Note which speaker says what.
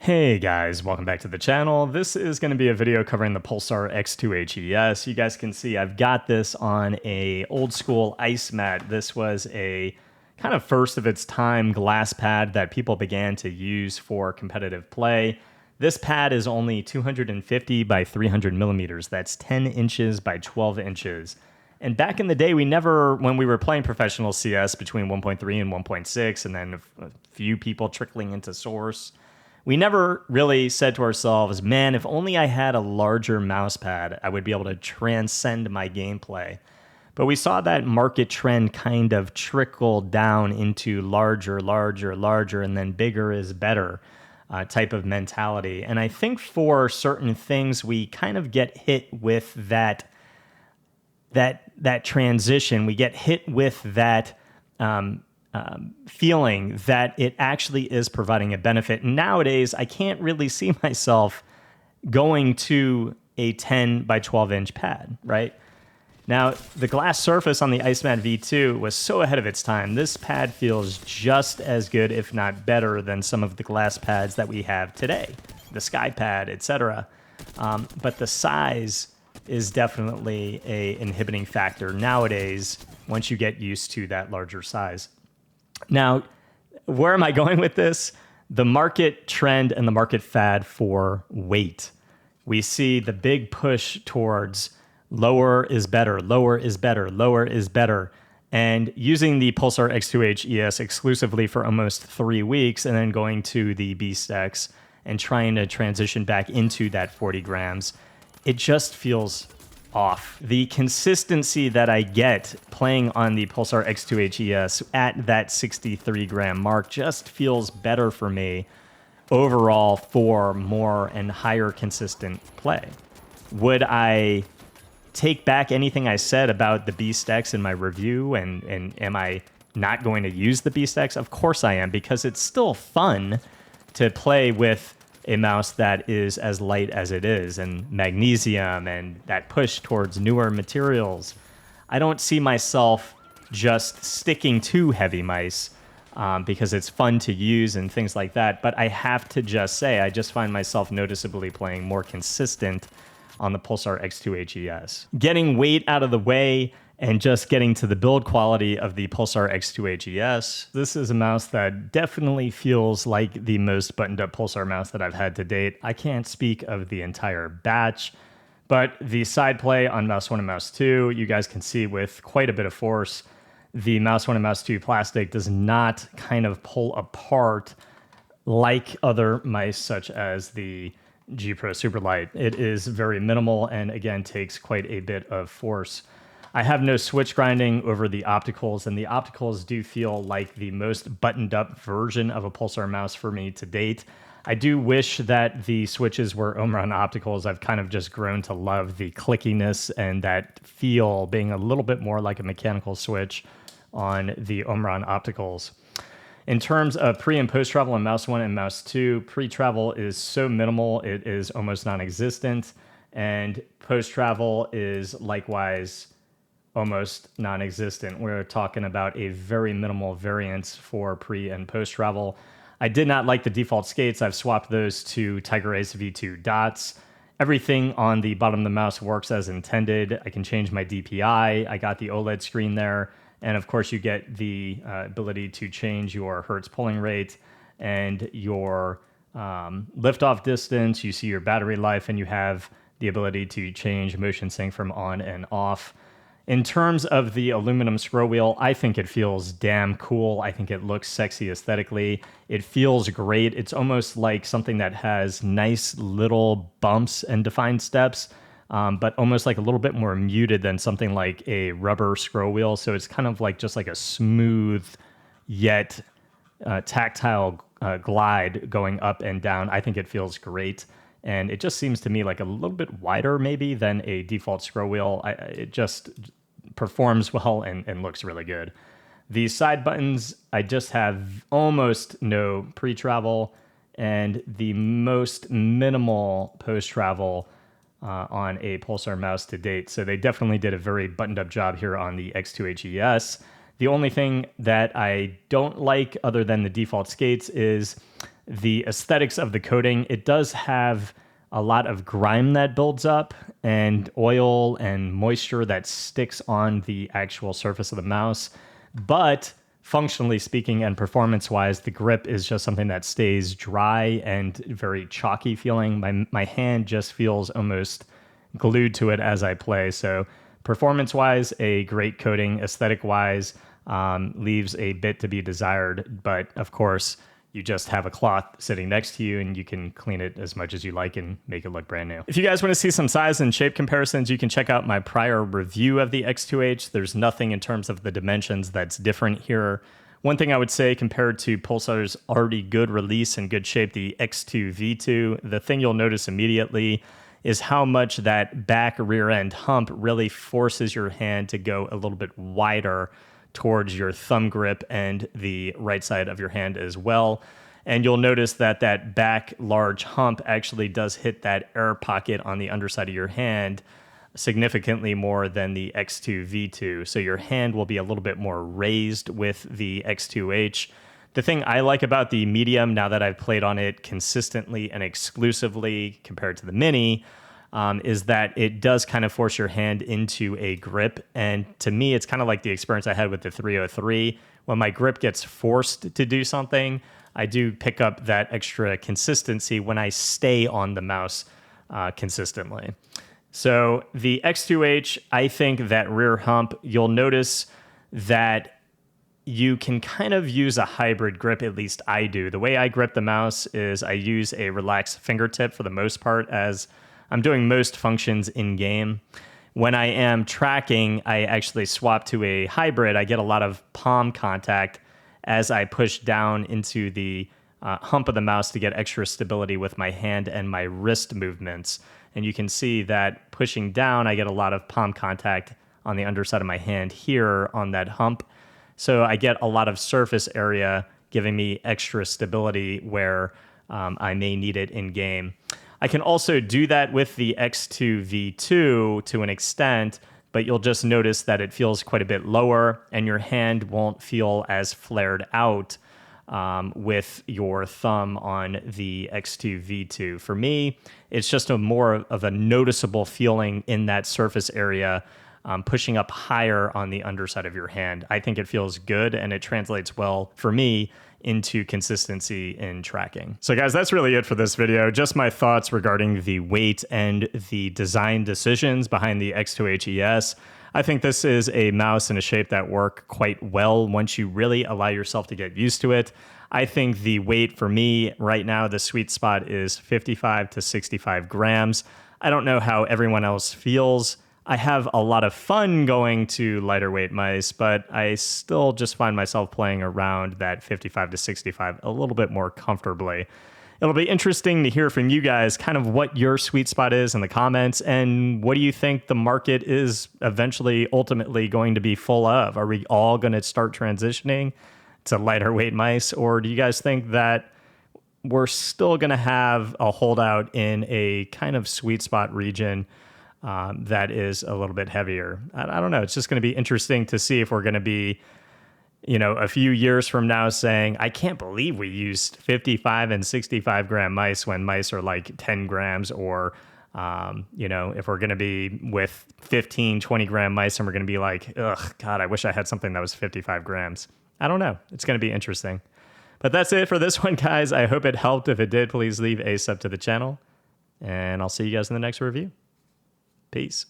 Speaker 1: Hey guys, welcome back to the channel. This is going to be a video covering the Pulsar X2H ES. You guys can see I've got this on a old school ice mat. This was a kind of first of its time glass pad that people began to use for competitive play. This pad is only 250 by 300 millimeters. That's 10 inches by 12 inches. And back in the day, when we were playing professional CS between 1.3 and 1.6, and then a few people trickling into Source, we never really said to ourselves, man, if only I had a larger mouse pad, I would be able to transcend my gameplay. But we saw that market trend kind of trickle down into larger, and then bigger is better type of mentality. And I think for certain things, we kind of get hit with that transition. We get hit with that feeling that it actually is providing a benefit. And nowadays, I can't really see myself going to a 10 by 12 inch pad, right? Now, the glass surface on the Icemat V2 was so ahead of its time. This pad feels just as good, if not better, than some of the glass pads that we have today, the SkyPad, etc. But the size is definitely an inhibiting factor nowadays once you get used to that larger size. Now, where am I going with this? The market trend and the market fad for weight. We see the big push towards lower is better, lower is better, lower is better. And using the Pulsar X2H ES exclusively for almost 3 weeks and then going to the Beast X and trying to transition back into that 40 grams, it just feels off. The consistency that I get playing on the Pulsar X2H ES at that 63 gram mark just feels better for me overall for more and higher consistent play. Would I take back anything I said about the Beast X in my review, and am I not going to use the Beast X? Of course I am, because it's still fun to play with a mouse that is as light as it is, and magnesium and that push towards newer materials. I don't see myself just sticking to heavy mice because it's fun to use and things like that. But I have to just say, I just find myself noticeably playing more consistent on the Pulsar X2H ES. Getting weight out of the way and just getting to the build quality of the Pulsar X2H ES. This is a mouse that definitely feels like the most buttoned up Pulsar mouse that I've had to date. I can't speak of the entire batch, but the side play on Mouse 1 and Mouse 2, you guys can see with quite a bit of force, the Mouse 1 and Mouse 2 plastic does not kind of pull apart like other mice such as the G Pro Superglide. It is very minimal and again takes quite a bit of force. I have no switch grinding over the opticals, and the opticals do feel like the most buttoned up version of a Pulsar mouse for me to date. I do wish that the switches were Omron opticals. I've kind of just grown to love the clickiness and that feel being a little bit more like a mechanical switch on the Omron opticals. In terms of pre and post travel on Mouse 1 and Mouse 2, pre-travel is so minimal, it is almost non-existent, and post-travel is likewise almost non-existent. We're talking about a very minimal variance for pre and post travel. I did not like the default skates. I've swapped those to Tiger Ace V2 dots. Everything on the bottom of the mouse works as intended. I can change my DPI. I got the OLED screen there. And of course you get the ability to change your hertz pulling rate and your liftoff distance. You see your battery life, and you have the ability to change motion sync from on and off. In terms of the aluminum scroll wheel, I think it feels damn cool. I think it looks sexy aesthetically. It feels great. It's almost like something that has nice little bumps and defined steps, but almost like a little bit more muted than something like a rubber scroll wheel. So it's kind of like just like a smooth yet tactile glide going up and down. I think it feels great. And it just seems to me like a little bit wider maybe than a default scroll wheel. It just performs well and looks really good. These side buttons, I just have almost no pre-travel and the most minimal post-travel on a Pulsar mouse to date. So they definitely did a very buttoned up job here on the X2H ES. The only thing that I don't like other than the default skates is the aesthetics of the coating, it does have a lot of grime that builds up and oil and moisture that sticks on the actual surface of the mouse. But functionally speaking and performance-wise, the grip is just something that stays dry and very chalky feeling. My hand just feels almost glued to it as I play. So performance-wise, a great coating. Aesthetic-wise, leaves a bit to be desired. But of course, you just have a cloth sitting next to you and you can clean it as much as you like and make it look brand new. If you guys want to see some size and shape comparisons, you can check out my prior review of the X2H. There's nothing in terms of the dimensions that's different here. One thing I would say compared to Pulsar's already good release and good shape, the X2 V2, the thing you'll notice immediately is how much that back rear end hump really forces your hand to go a little bit wider towards your thumb grip and the right side of your hand as well. And you'll notice that that back large hump actually does hit that air pocket on the underside of your hand significantly more than the X2 V2. So your hand will be a little bit more raised with the X2H. The thing I like about the medium, now that I've played on it consistently and exclusively compared to the mini, is that it does kind of force your hand into a grip. And to me, it's kind of like the experience I had with the 303. When my grip gets forced to do something, I do pick up that extra consistency when I stay on the mouse consistently. So the X2H, I think that rear hump, you'll notice that you can kind of use a hybrid grip, at least I do. The way I grip the mouse is I use a relaxed fingertip for the most part, as I'm doing most functions in game. When I am tracking, I actually swap to a hybrid. I get a lot of palm contact as I push down into the hump of the mouse to get extra stability with my hand and my wrist movements. And you can see that pushing down, I get a lot of palm contact on the underside of my hand here on that hump. So I get a lot of surface area giving me extra stability where I may need it in game. I can also do that with the X2 V2 to an extent, but you'll just notice that it feels quite a bit lower and your hand won't feel as flared out with your thumb on the X2 V2. For me, it's just a more of a noticeable feeling in that surface area, pushing up higher on the underside of your hand. I think it feels good and it translates well for me into consistency in tracking. So guys, that's really it for this video. Just my thoughts regarding the weight and the design decisions behind the X2H ES. I think this is a mouse in a shape that work quite well once you really allow yourself to get used to it. I think the weight for me right now, the sweet spot is 55 to 65 grams. I don't know how everyone else feels. I have a lot of fun going to lighter weight mice, but I still just find myself playing around that 55 to 65 a little bit more comfortably. It'll be interesting to hear from you guys kind of what your sweet spot is in the comments, and what do you think the market is eventually ultimately going to be full of? Are we all going to start transitioning to lighter weight mice, or do you guys think that we're still going to have a holdout in a kind of sweet spot region that is a little bit heavier? I don't know. It's just going to be interesting to see if we're going to be, you know, a few years from now saying, I can't believe we used 55 and 65 gram mice when mice are like 10 grams, or, you know, if we're going to be with 15, 20 gram mice and we're going to be like, ugh, God, I wish I had something that was 55 grams. I don't know. It's going to be interesting. But that's it for this one, guys. I hope it helped. If it did, please leave a sub to the channel, and I'll see you guys in the next review. Peace.